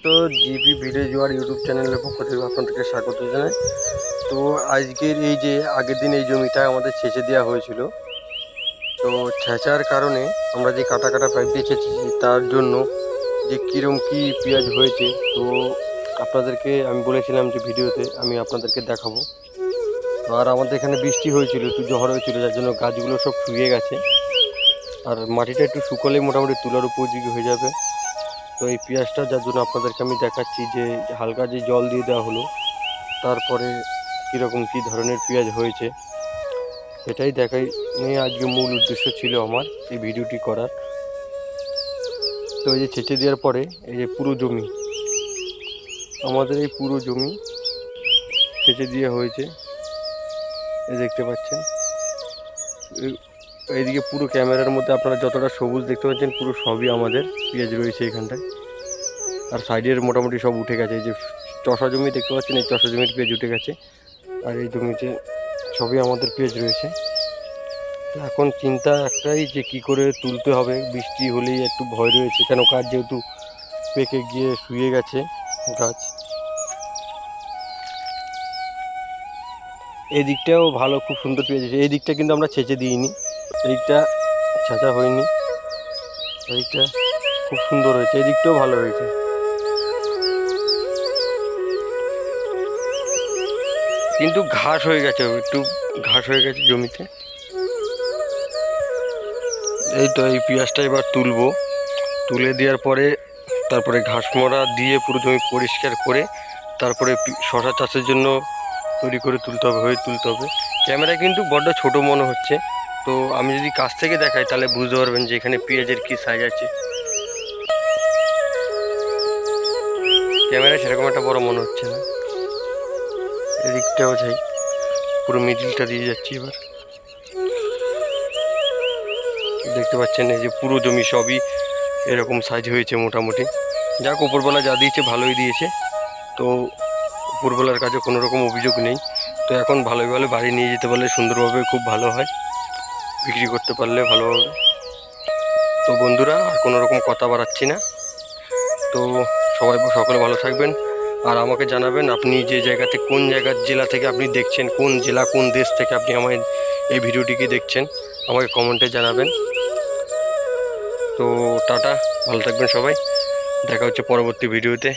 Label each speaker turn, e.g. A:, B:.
A: তো GP village war YouTube চ্যানেলের পক্ষ থেকে আপনাদেরকে স্বাগত জানাই। তো আজকের এই যে আগের দিন এই জমিটা আমাদের ছেঁচে দেওয়া হয়েছিল, তো ছেঁচার কারণে আমরা যে কাটা কাটা পাইপ দিয়ে ছেঁচেছি তার জন্য যে কীরকম কী পেঁয়াজ হয়েছে, তো আপনাদেরকে আমি বলেছিলাম যে ভিডিওতে আমি আপনাদেরকে দেখাবো। আর আমাদের এখানে বৃষ্টি হয়েছিল, একটু ঝড় হয়েছিল, যার জন্য গাছগুলো সব শুকিয়ে গেছে। আর মাটিটা একটু শুকোলেই মোটামুটি তুলার উপযোগী হয়ে যাবে। তো এই পেঁয়াজটা যার জন্য আপনাদেরকে আমি দেখাচ্ছি যে হালকা যে জল দিয়ে দেওয়া হলো, তারপরে কীরকম কী ধরনের পেঁয়াজ হয়েছে সেটাই দেখাই নিয়ে আজকে মূল উদ্দেশ্য ছিল আমার এই ভিডিওটি করার। তো এই যে ছেঁচে দেওয়ার পরে এই যে পুরো জমি, আমাদের এই পুরো জমি ছেঁচে দিয়ে হয়েছে, এই দেখতে পাচ্ছেন। এইদিকে পুরো ক্যামেরার মধ্যে আপনারা যতটা সবুজ দেখতে পাচ্ছেন পুরো সবই আমাদের পেঁয়াজ রয়েছে এখানটায়। আর সাইডের মোটামুটি সব উঠে গেছে, এই যে চষা জমি দেখতে পাচ্ছেন, এই চষা জমির পেঁয়াজ উঠে গেছে। আর এই জমিতে সবই আমাদের পেঁয়াজ রয়েছে। তো এখন চিন্তা একটাই যে কি করে তুলতে হবে, বৃষ্টি হলেই একটু ভয় রয়েছে, কেন গাছ যেহেতু পেকে গিয়ে শুয়ে গেছে গাছ। এই দিকটাও ভালো, খুব সুন্দর পেঁয়াজ আছে। এই দিকটা কিন্তু আমরা ছেঁচে দিইনি, এইদিকটা ছেঁচা হয়নি, এইদিকটা খুব সুন্দর হয়েছে, এই দিকটাও ভালো হয়েছে। কিন্তু ঘাস হয়ে গেছে, একটু ঘাস হয়ে গেছে জমিতে। এই তো এই পেঁয়াজটা এবার তুলবো, তুলে দেওয়ার পরে তারপরে ঘাস মরা দিয়ে পুরো জমি পরিষ্কার করে তারপরে শশা চাষের জন্য তৈরি করে তুলতে হবে। ক্যামেরা কিন্তু বড্ড ছোট মনে হচ্ছে, তো আমি যদি কাছ থেকে দেখাই তাহলে বুঝতে পারবেন যে এখানে পেঁয়াজের কী সাইজ আছে। ক্যামেরা সেরকম একটা বড় মনে হচ্ছে না। এদিকটাও যাই, পুরো মিডিলটা দিয়ে যাচ্ছি। এবার দেখতে পাচ্ছেন এই যে পুরো জমি সবই এরকম সাইজ হয়েছে মোটামুটি। যাক, উপরবেলা যা দিয়েছে ভালোই দিয়েছে, তো উপরবেলার কাছে কোনো রকম অভিযোগ নেই। তো এখন ভালোই ভালো বাড়ি নিয়ে যেতে পারলে সুন্দরভাবে খুব ভালো হয়, বিক্রি করতে পারলে ভালো হবে। তো বন্ধুরা, আর কোনো রকম কথা বাড়াচ্ছি না। তো সকলে ভালো থাকবেন, আর আমাকে জানাবেন আপনি যে জায়গাতে, কোন জায়গার জেলা থেকে আপনি দেখছেন, কোন জেলা কোন দেশ থেকে আপনি আমার এই ভিডিওটিকে দেখছেন, আমাকে কমেন্টে জানাবেন। তো টাটা, ভালো থাকবেন সবাই, দেখা হচ্ছে পরবর্তী ভিডিওতে।